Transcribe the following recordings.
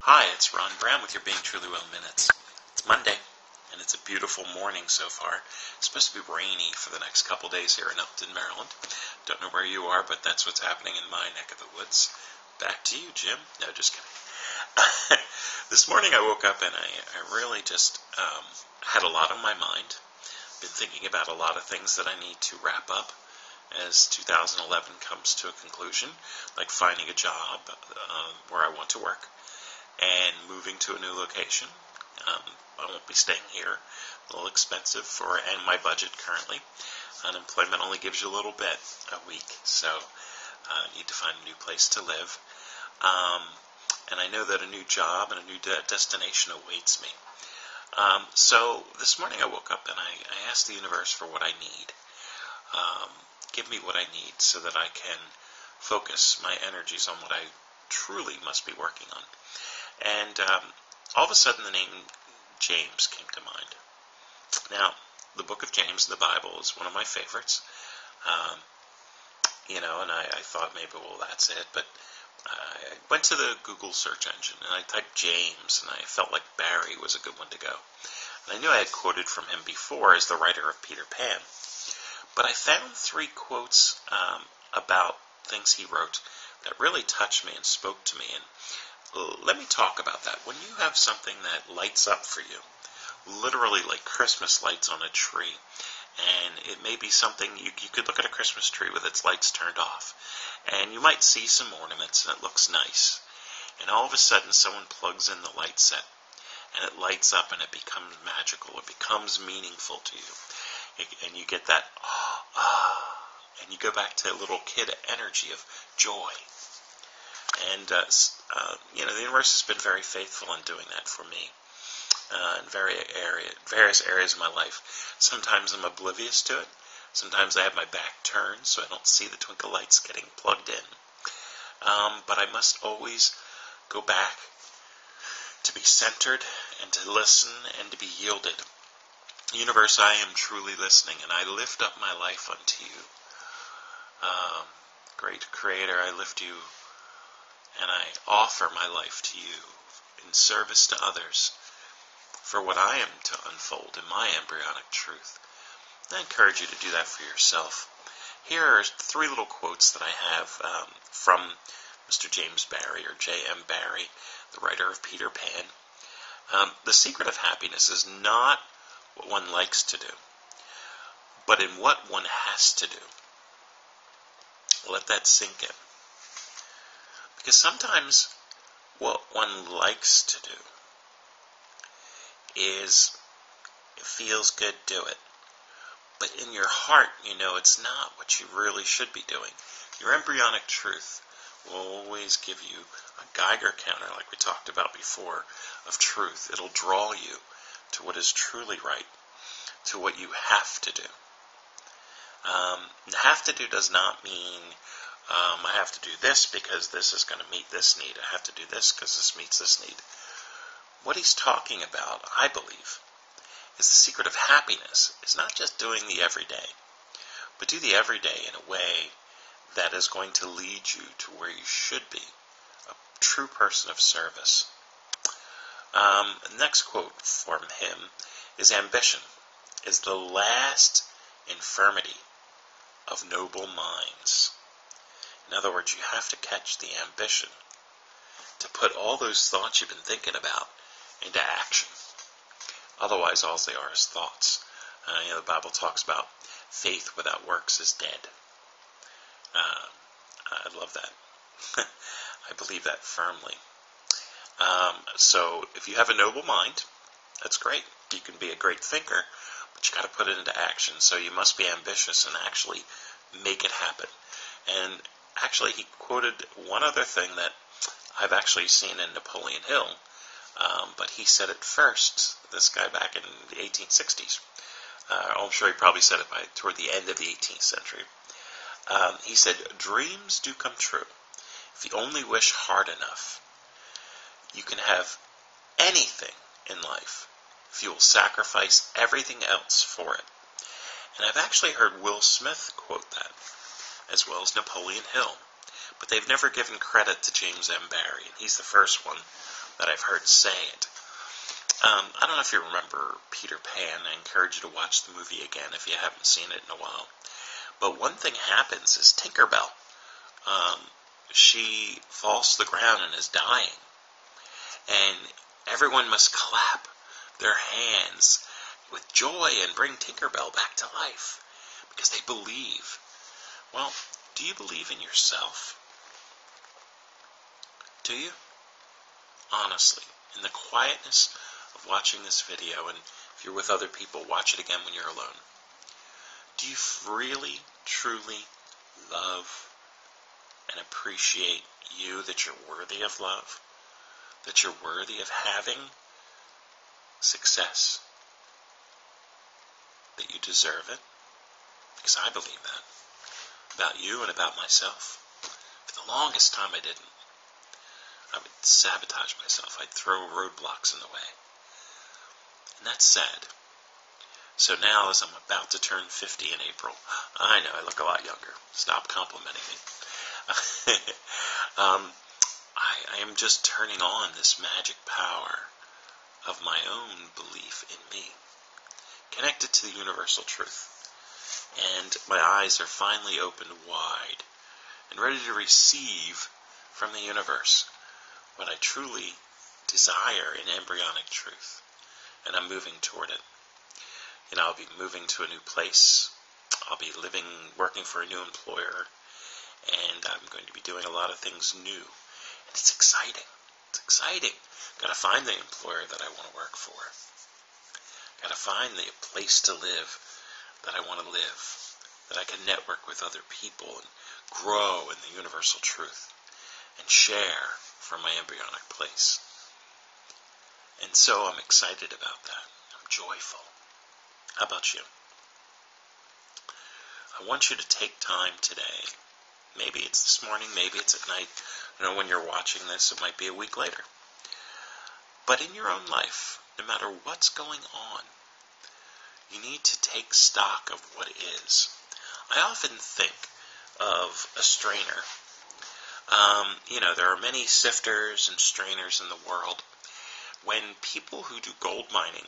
Hi, it's Ron Brown with your Being Truly Well Minutes. It's Monday, and it's a beautiful morning so far. It's supposed to be rainy for the next couple days here in Upton, Maryland. Don't know where you are, but that's what's happening in my neck of the woods. Back to you, Jim. No, just kidding. This morning I woke up and I really just had a lot on my mind. Been thinking about a lot of things that I need to wrap up as 2011 comes to a conclusion, like finding a job where I want to work, and moving to a new location. I won't be staying here. A little expensive and my budget currently. Unemployment only gives you a little bit a week, so I need to find a new place to live. And I know that a new job and a new destination awaits me. So this morning I woke up and I asked the universe for what I need. Give me what I need so that I can focus my energies on what I truly must be working on. And all of a sudden the name James came to mind. Now, the book of James in the Bible is one of my favorites. And I thought maybe, well, that's it. But I went to the Google search engine and I typed James, and I felt like Barry was a good one to go. And I knew I had quoted from him before as the writer of Peter Pan. But I found 3 quotes about things he wrote that really touched me and spoke to me. And let me talk about that. When you have something that lights up for you, literally like Christmas lights on a tree, and it may be something, you could look at a Christmas tree with its lights turned off, and you might see some ornaments and it looks nice. And all of a sudden someone plugs in the light set, and it lights up and it becomes magical. It becomes meaningful to you. And you get that, and you go back to a little kid energy of joy. And, the universe has been very faithful in doing that for me in various areas of my life. Sometimes I'm oblivious to it. Sometimes I have my back turned so I don't see the twinkle lights getting plugged in. But I must always go back to be centered and to listen and to be yielded. Universe, I am truly listening, and I lift up my life unto you. Great Creator, I lift you, and I offer my life to you in service to others for what I am to unfold in my embryonic truth. I encourage you to do that for yourself. Here are 3 little quotes that I have from Mr. James Barrie, or J.M. Barrie, the writer of Peter Pan. The secret of happiness is not what one likes to do, but in what one has to do. Let that sink in. Because sometimes what one likes to do is, it feels good, do it. But in your heart, you know it's not what you really should be doing. Your embryonic truth will always give you a Geiger counter, like we talked about before, of truth. It'll draw you to what is truly right, to what you have to do. Have to do does not mean I have to do this because this is going to meet this need. I have to do this because this meets this need. What he's talking about, I believe, is the secret of happiness. It's not just doing the everyday, but do the everyday in a way that is going to lead you to where you should be, a true person of service. The next quote from him is, ambition is the last infirmity of noble minds. In other words, you have to catch the ambition to put all those thoughts you've been thinking about into action. Otherwise, all they are is thoughts. The Bible talks about faith without works is dead. I love that. I believe that firmly. So if you have a noble mind, that's great. You can be a great thinker, but you got to put it into action. So you must be ambitious and actually make it happen. And actually, he quoted one other thing that I've actually seen in Napoleon Hill, but he said it first, this guy back in the 1860s. I'm sure he probably said it toward the end of the 18th century. He said, dreams do come true if you only wish hard enough. You can have anything in life if you will sacrifice everything else for it. And I've actually heard Will Smith quote that, as well as Napoleon Hill. But they've never given credit to James M. Barrie, and he's the first one that I've heard say it. I don't know if you remember Peter Pan. I encourage you to watch the movie again if you haven't seen it in a while. But one thing happens is Tinkerbell, she falls to the ground and is dying. And everyone must clap their hands with joy and bring Tinkerbell back to life because they believe. Well, do you believe in yourself? Do you? Honestly, in the quietness of watching this video, and if you're with other people, watch it again when you're alone. Do you really, truly love and appreciate you, that you're worthy of love? That you're worthy of having success? That you deserve it? Because I believe that about you and about myself. For the longest time I didn't. I would sabotage myself. I'd throw roadblocks in the way. And that's sad. So now, as I'm about to turn 50 in April, I know I look a lot younger. Stop complimenting me. I am just turning on this magic power of my own belief in me, connected to the universal truth. And my eyes are finally opened wide and ready to receive from the universe what I truly desire in embryonic truth. And I'm moving toward it. You know, I'll be moving to a new place. I'll be working for a new employer. And I'm going to be doing a lot of things new. And it's exciting. It's exciting. Got to find the employer that I want to work for. Got to find the place to live that I want to live. That I can network with other people and grow in the universal truth. And share from my embryonic place. And so I'm excited about that. I'm joyful. How about you? I want you to take time today. Maybe it's this morning, maybe it's at night. I don't know when you're watching this, it might be a week later. But in your own life, no matter what's going on, you need to take stock of what is. I often think of a strainer. There are many sifters and strainers in the world. When people who do gold mining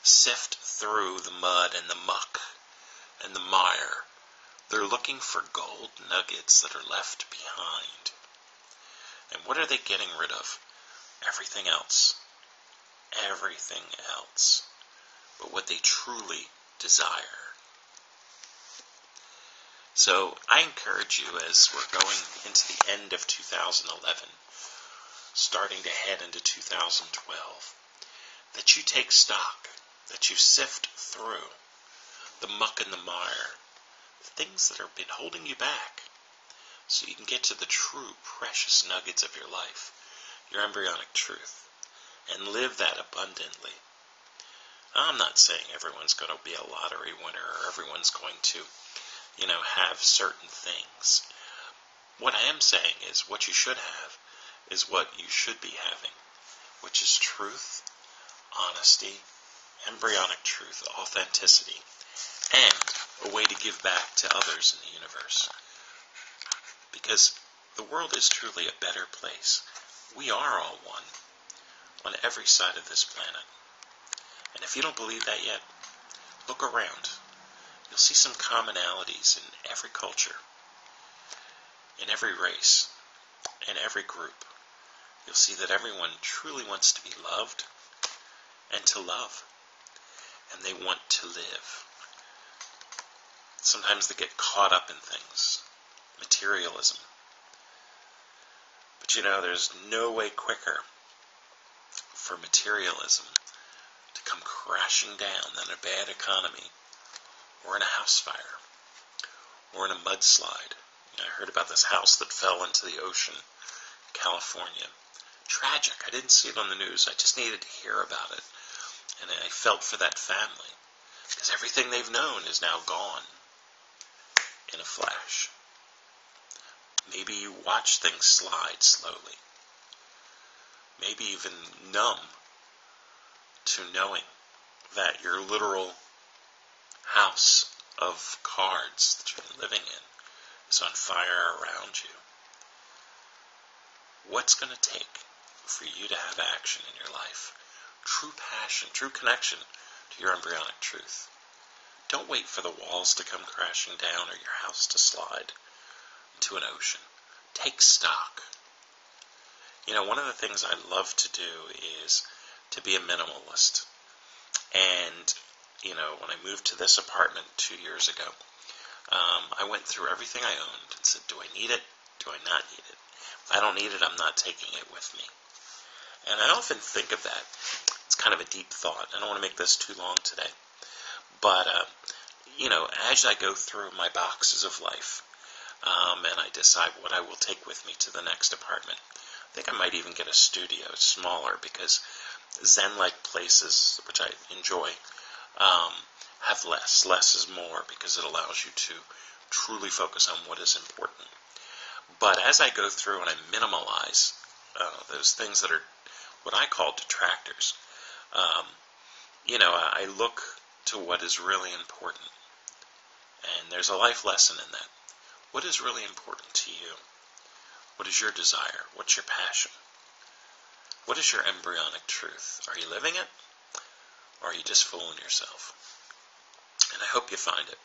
sift through the mud and the muck and the mire, they're looking for gold nuggets that are left behind. And what are they getting rid of? Everything else. Everything else. But what they truly desire. So I encourage you, as we're going into the end of 2011, starting to head into 2012, that you take stock, that you sift through the muck and the mire, the things that have been holding you back, so you can get to the true precious nuggets of your life, your embryonic truth, and live that abundantly. I'm not saying everyone's going to be a lottery winner or everyone's going to have certain things. What I am saying is what you should have is what you should be having, which is truth, honesty, embryonic truth, authenticity, and a way to give back to others in the universe. Because the world is truly a better place. We are all one on every side of this planet. And if you don't believe that yet, look around. You'll see some commonalities in every culture, in every race, in every group. You'll see that everyone truly wants to be loved and to love, and they want to live. Sometimes they get caught up in things, materialism. But there's no way quicker for materialism to come crashing down than a bad economy, or in a house fire, or in a mudslide. I heard about this house that fell into the ocean in California. Tragic. I didn't see it on the news. I just needed to hear about it. And I felt for that family, because everything they've known is now gone in a flash. Maybe you watch things slide slowly. Maybe even numb to knowing that your literal house of cards that you've been living in is on fire around you. What's going to take for you to have action in your life. True passion, true connection to your embryonic truth. Don't wait for the walls to come crashing down or your house to slide into an ocean. Take stock. One of the things I love to do is to be a minimalist. And, when I moved to this apartment 2 years ago, I went through everything I owned and said, do I need it? Do I not need it? If I don't need it, I'm not taking it with me. And I often think of that. It's kind of a deep thought. I don't want to make this too long today. But, as I go through my boxes of life, and I decide what I will take with me to the next apartment, I think I might even get a studio. It's smaller because Zen-like places, which I enjoy, have less. Less is more because it allows you to truly focus on what is important. But as I go through and I minimalize those things that are what I call detractors, I look to what is really important. And there's a life lesson in that. What is really important to you? What is your desire? What's your passion? What is your embryonic truth? Are you living it? Or are you just fooling yourself? And I hope you find it.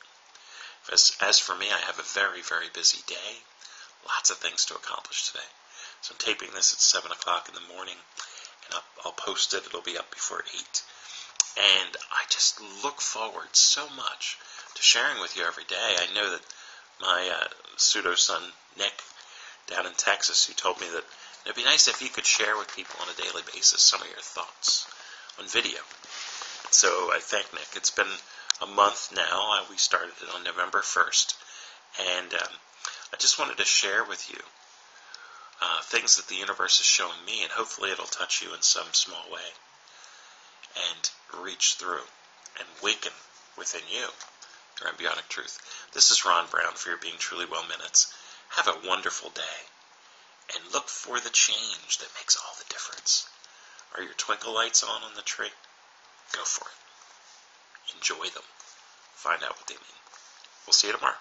As for me, I have a very, very busy day. Lots of things to accomplish today. So I'm taping this at 7 o'clock in the morning, and I'll post it. It'll be up before 8. And I just look forward so much to sharing with you every day. I know that my pseudo-son, Nick, down in Texas, who told me that it'd be nice if you could share with people on a daily basis some of your thoughts on video. So I thank Nick. It's been a month now. We started it on November 1st. And I just wanted to share with you things that the universe is showing me, and hopefully it'll touch you in some small way and reach through and waken within you your embryonic truth. This is Ron Brown for your Being Truly Well Minutes. Have a wonderful day, and look for the change that makes all the difference. Are your twinkle lights on the tree? Go for it. Enjoy them. Find out what they mean. We'll see you tomorrow.